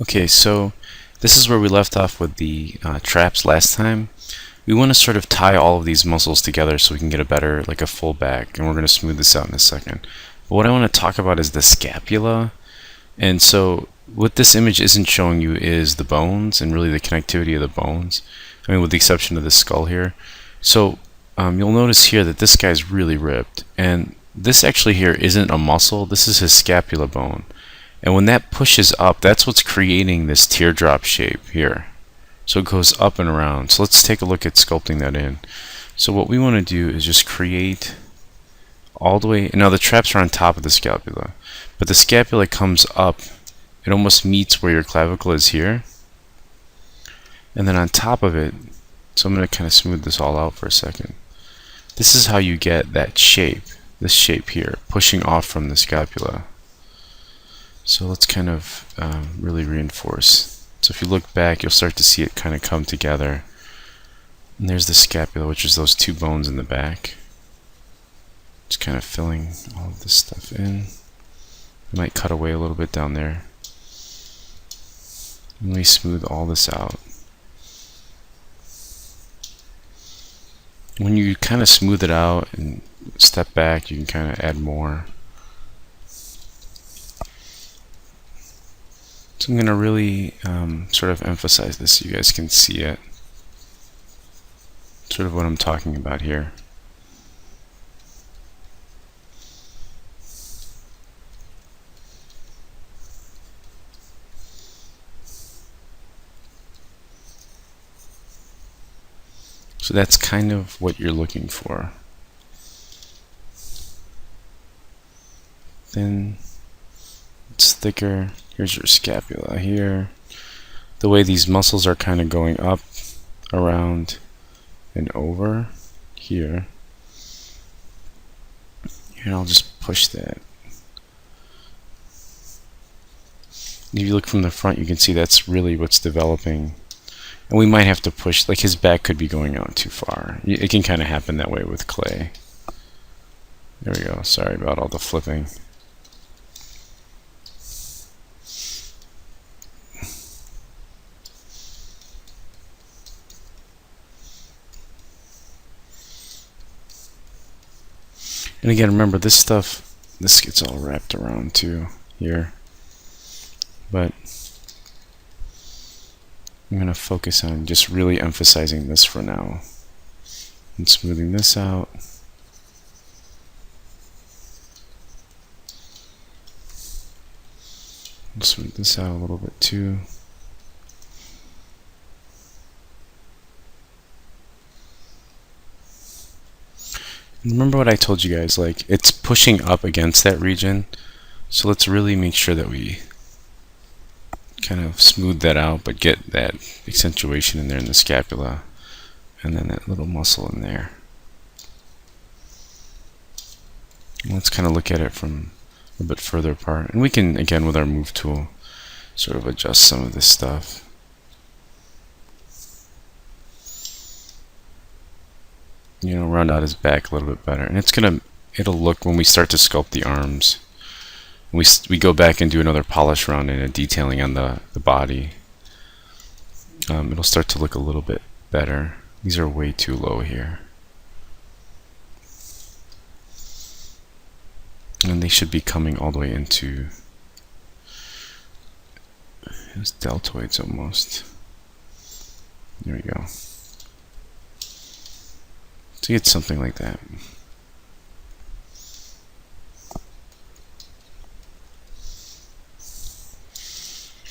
Okay, so this is where we left off with the traps last time. We want to sort of tie all of these muscles together so we can get a better, like a full back, and we're going to smooth this out in a second. But what I want to talk about is the scapula. And so what this image isn't showing you is the bones and really the connectivity of the bones. I mean, with the exception of the skull here. So you'll notice here that this guy's really ripped. And this actually here isn't a muscle, this is his scapula bone. And when that pushes up, that's what's creating this teardrop shape here. So it goes up and around. So let's take a look at sculpting that in. So what we want to do is just create all the way. Now the traps are on top of the scapula, but the scapula comes up. It almost meets where your clavicle is here. And then on top of it, so I'm going to kind of smooth this all out for a second. This is how you get that shape, this shape here, pushing off from the scapula. So let's kind of really reinforce. So if you look back, you'll start to see it kind of come together. And there's the scapula, which is those two bones in the back. Just kind of filling all of this stuff in. I might cut away a little bit down there. And we smooth all this out. When you kind of smooth it out and step back, you can kind of add more. So I'm going to really sort of emphasize this so you guys can see it. Sort of what I'm talking about here. So that's kind of what you're looking for. Then it's thicker. Here's your scapula here. The way these muscles are kind of going up, around, and over here. And I'll just push that. If you look from the front, you can see that's really what's developing. And we might have to push, like his back could be going out too far. It can kind of happen that way with clay. There we go. Sorry about all the flipping. And again, remember this stuff, this gets all wrapped around too here. But I'm going to focus on just really emphasizing this for now. And smoothing this out. I'll smooth this out a little bit too. Remember what I told you guys, like it's pushing up against that region. So let's really make sure that we kind of smooth that out, but get that accentuation in there in the scapula. And then that little muscle in there. And let's kind of look at it from a bit further apart. And we can, again, with our move tool, sort of adjust some of this stuff. You know, round out his back a little bit better. And it'll look when we start to sculpt the arms. We go back and do another polish round and a detailing on the body. It'll start to look a little bit better. These are way too low here. And they should be coming all the way into his deltoids almost. There we go. So you get something like that.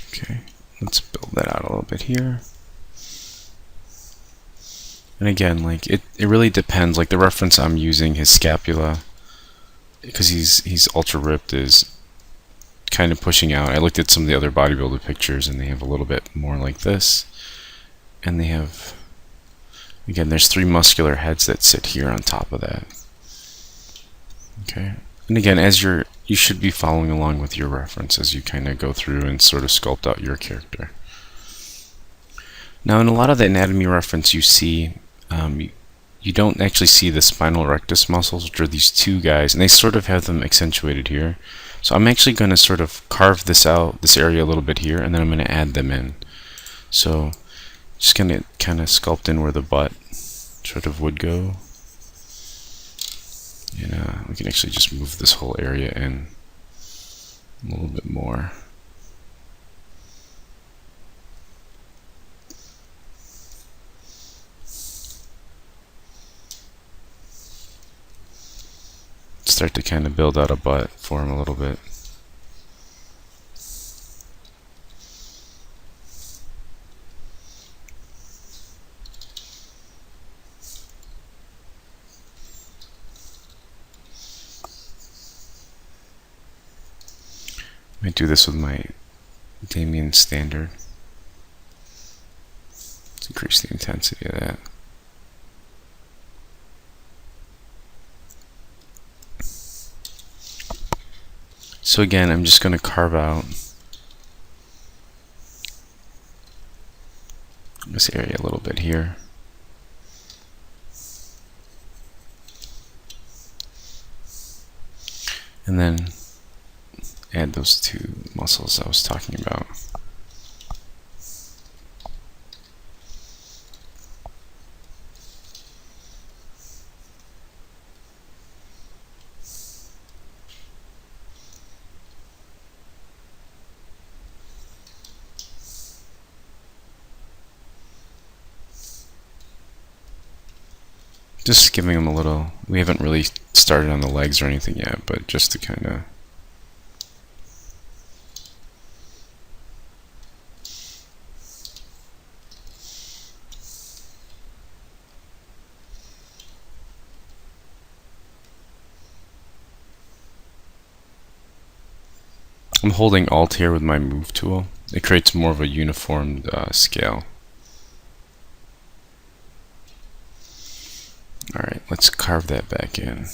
Okay, let's build that out a little bit here. And again, like it really depends. Like the reference I'm using, his scapula, because he's ultra ripped, is kind of pushing out. I looked at some of the other bodybuilder pictures, and they have a little bit more like this. And they have, again, there's 3 muscular heads that sit here on top of that. Okay, and again, you should be following along with your reference as you kind of go through and sort of sculpt out your character. Now, in a lot of the anatomy reference you see, you don't actually see the spinal rectus muscles, which are these 2 guys, and they sort of have them accentuated here. So I'm actually going to sort of carve this out, this area a little bit here, and then I'm going to add them in. So just going to kind of sculpt in where the butt sort of would go. And we can actually just move this whole area in a little bit more. Start to kind of build out a butt for him a little bit. I might do this with my Damien standard. Let's increase the intensity of that. So again, I'm just going to carve out this area a little bit here. And then add those two muscles I was talking about. Just giving them a little, we haven't really started on the legs or anything yet, but just to kind of I'm holding Alt here with my move tool. It creates more of a uniformed scale. Alright, let's carve that back in.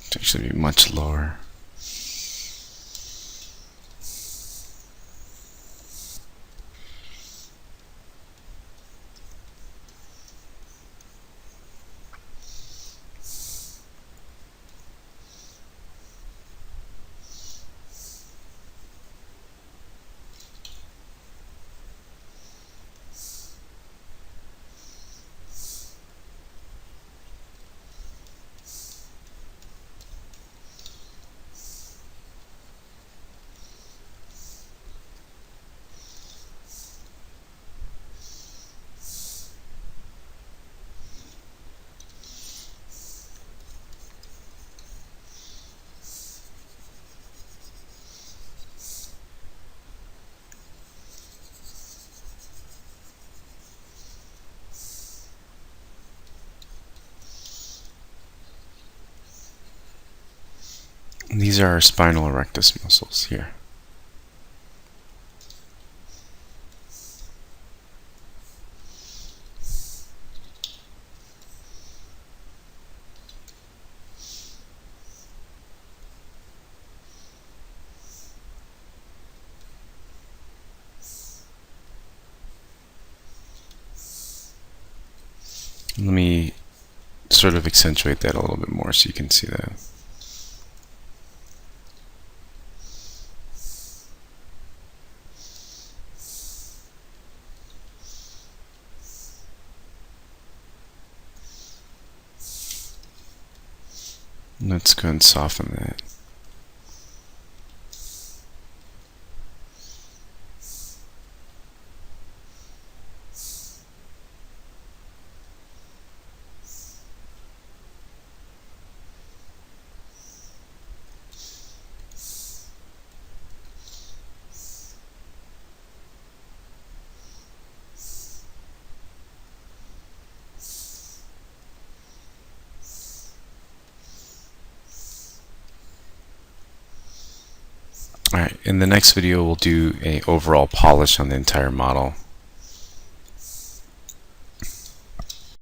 To actually be much lower. These are our spinal erectus muscles here. Let me sort of accentuate that a little bit more so you can see that. Let's go and soften that. in the next video we'll do a overall polish on the entire model.